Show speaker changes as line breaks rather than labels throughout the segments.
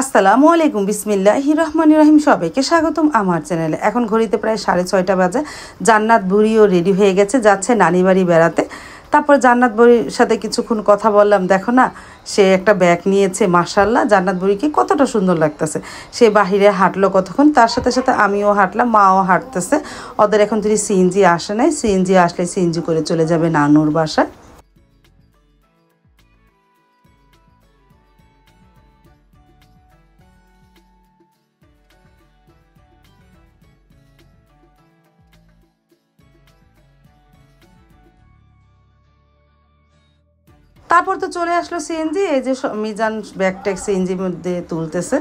আসসালামু আলাইকুম, বিসমিল্লাহির রহমানির রহিম। সবাইকে স্বাগতম আমার চ্যানেলে। এখন ঘড়িতে প্রায় 6:30 বাজে। জান্নাত বুড়িও রেডি হয়ে গেছে, যাচ্ছে নানি বাড়ি বেড়াতে। তারপর জান্নাত বুড়ির সাথে কিছুক্ষণ কথা বললাম। দেখো না, সে একটা ব্যাগ নিয়েছে, মাশাআল্লাহ। জান্নাত বুড়িকে কতটা সুন্দর লাগতেছে। সে বাহিরে হাঁটলো কতক্ষণ, তার সাথে সাথে আমিও হাঁটলাম, মাও হাঁটতেছে। ওদের এখন যদি সিএনজি আসে নাই, সিএনজি আসলে সিএনজি করে চলে যাবে নানুর বাসায়। তারপর তো চলে আসলো সিএনজি। এই যে মিজান ব্যাগ ট্যাগ সিএনজির মধ্যে তুলতেছে।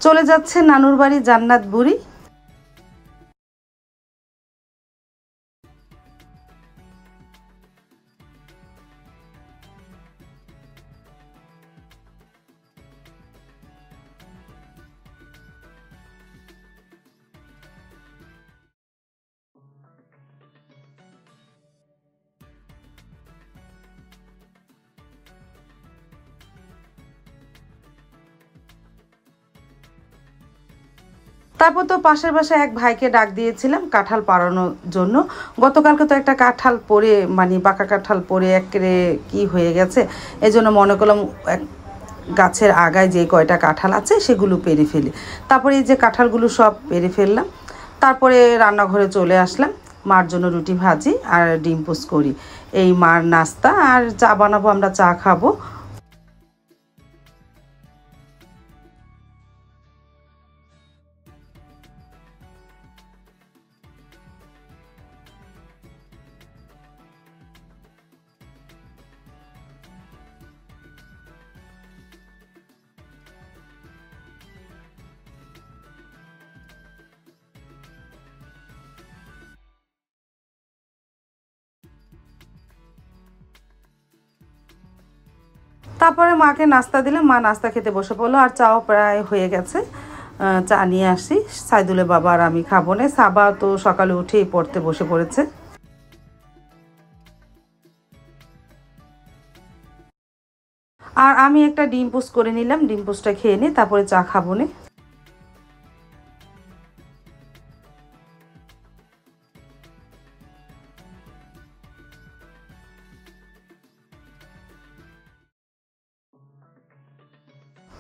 চলে যাচ্ছে নানুর বাড়ি জান্নাত বুড়ি। তারপর তো পাশের বাসায় এক ভাইকে ডাক দিয়েছিলাম কাঁঠাল পাড়ানোর জন্য। গতকালকে তো একটা কাঁঠাল পড়ে, মানে পাকা কাঁঠাল পড়ে একেবারে কি হয়ে গেছে। এই জন্য মনে করলাম এক গাছের আগায় যে কয়টা কাঁঠাল আছে সেগুলো পেরে ফেলি। তারপরে এই যে কাঁঠালগুলো সব পেরে ফেললাম। তারপরে রান্নাঘরে চলে আসলাম। মার জন্য রুটি ভাজি আর ডিম পোস্ট করি, এই মার নাস্তা। আর চা বানাবো, আমরা চা খাবো। তারপরে মাকে নাস্তা দিলাম, মা নাস্তা খেতে বসে পড়লো। আর চাও প্রায় হয়ে গেছে। চা নিয়ে আসি, সাইদুলের বাবা আর আমি খাবো না। সাবা তো সকালে উঠেই পড়তে বসে পড়েছে। আর আমি একটা ডিম পোস্ট করে নিলাম, ডিম পোস্টটা খেয়ে নিই, তারপরে চা খাবো না।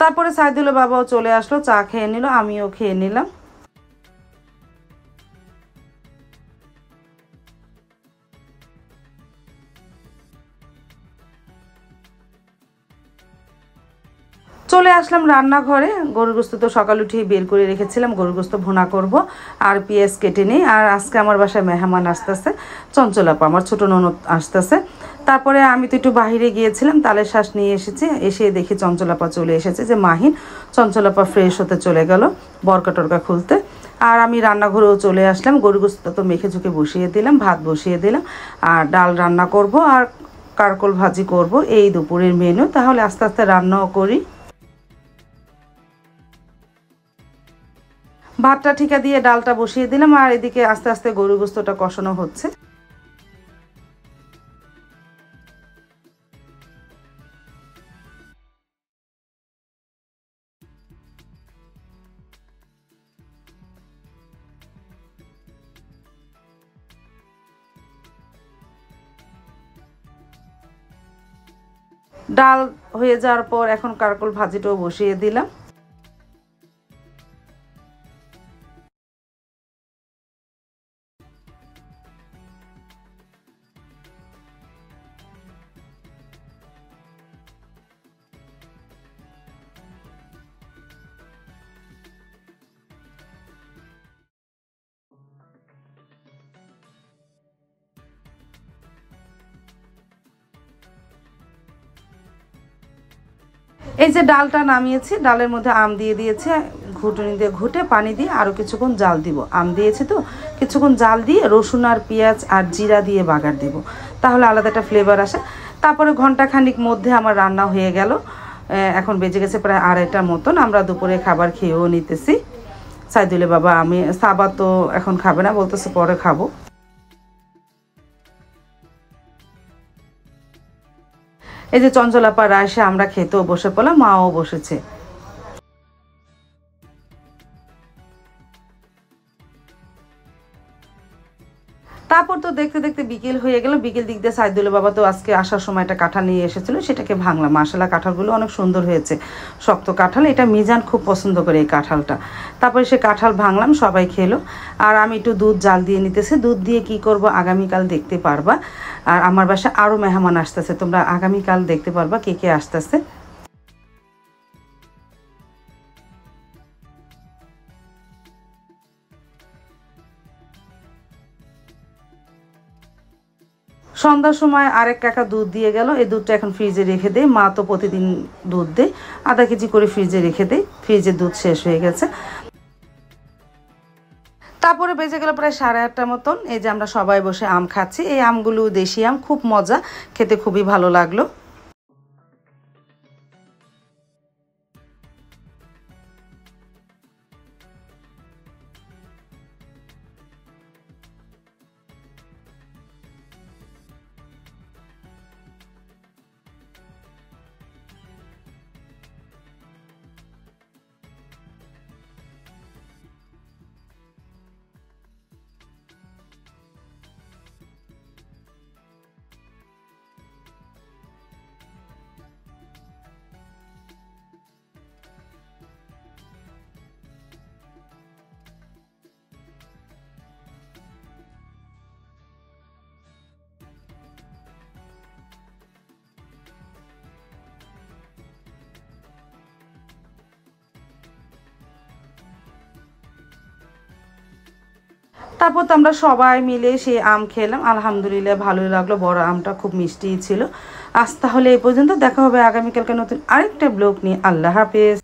তারপরে সাইদুলের বাবাও চলে আসলো, চা খেয়ে নিল, আমিও খেয়ে নিলাম। চলে আসলাম রান্নাঘরে। গরুর গোস্ত তো সকাল উঠেই বের করে রেখেছিলাম, গরুর গোস্ত ভুনা করব। আর পেঁয়াজ কেটে নিই। আর আজকে আমার বাসায় মেহমান আসতেছে, চঞ্চলাপা, আমার ছোটো ননদ আসতেছে। তারপরে আমি তো একটু বাহিরে গিয়েছিলাম, তালের শ্বাস নিয়ে এসেছি। এসে দেখি চঞ্চলাপা চলে এসেছে, যে মাহিন। চঞ্চলাপা ফ্রেশ হতে চলে গেল, বরকা টরকা খুলতে। আর আমি রান্নাঘরেও চলে আসলাম। গরুর গোস্ত তো মেখে ঝুঁকে বসিয়ে দিলাম, ভাত বসিয়ে দিলাম। আর ডাল রান্না করব আর কারকল ভাজি করব, এই দুপুরের মেনু। তাহলে আস্তে আস্তে রান্নাও করি। ভাতটা ঠিকা দিয়ে ডালটা বসিয়ে দিলাম। আর এদিকে আস্তে আস্তে গরু গোস্তটা কষানো হচ্ছে। ডাল হয়ে যাওয়ার পর এখন কারকল ভাজিটাও বসিয়ে দিলাম। এই যে ডালটা নামিয়েছি, ডালের মধ্যে আম দিয়ে দিয়েছি, ঘুটুনি দিয়ে ঘুটে পানি দিয়ে আরও কিছুক্ষণ জাল দিব। আম দিয়েছি তো কিছুক্ষণ জাল দিয়ে রসুন আর পেঁয়াজ আর জিরা দিয়ে বাগার দিব, তাহলে আলাদা একটা ফ্লেভার আসে। তারপরে ঘন্টাখানিক মধ্যে আমার রান্না হয়ে গেল। এখন বেজে গেছে প্রায় 2:30টার মতন। আমরা দুপুরে খাবার খেয়েও নিতেছি। সাইদুলের বাবা, আমি সাবা তো এখন খাবে না, বলতেছে পরে খাবো। এই যে চঞ্চলাপা রাইসে আমরা খেতেও বসে পড়লাম, মাও বসেছে। তারপর তো দেখতে দেখতে বিকেল হয়ে গেল। বিকেল দিক দিয়ে সাইদুলের বাবা তো আজকে আসার সময় একটা কাঁঠাল নিয়ে এসেছিলো, সেটাকে ভাঙলাম। মাশাআল্লাহ কাঁঠালগুলো অনেক সুন্দর হয়েছে, শক্ত কাঁঠাল। এটা মিজান খুব পছন্দ করে এই কাঁঠালটা। তারপরে সে কাঁঠাল ভাঙলাম, সবাই খেলো। আর আমি একটু দুধ জাল দিয়ে নিতেছি। দুধ দিয়ে কি করব আগামীকাল দেখতে পারবা। আর আমার বাসায় আরও মেহমান আসতেছে, তোমরা আগামীকাল দেখতে পারবা কে কে আসতেছে। সন্ধ্যার সময় আরেক কাকা দুধ দিয়ে গেল। এই দুধটা এখন ফ্রিজে রেখে দেয়। মা তো প্রতিদিন দুধ দেয়, আধা কেজি করে ফ্রিজে রেখে দেয়। ফ্রিজের দুধ শেষ হয়ে গেছে। তারপরে বেজে গেল প্রায় 8:30টার মতন। এই যে আমরা সবাই বসে আম খাচ্ছি। এই আমগুলো দেশি আম, খুব মজা খেতে, খুবই ভালো লাগলো। তারপর তো আমরা সবাই মিলে সেই আম খেলাম। আলহামদুলিল্লাহ ভালোই লাগলো, বড় আমটা খুব মিষ্টিই ছিল। আজ তাহলে এই পর্যন্ত, দেখা হবে আগামীকালকে নতুন আরেকটা ব্লগ নিয়ে। আল্লাহ হাফেজ।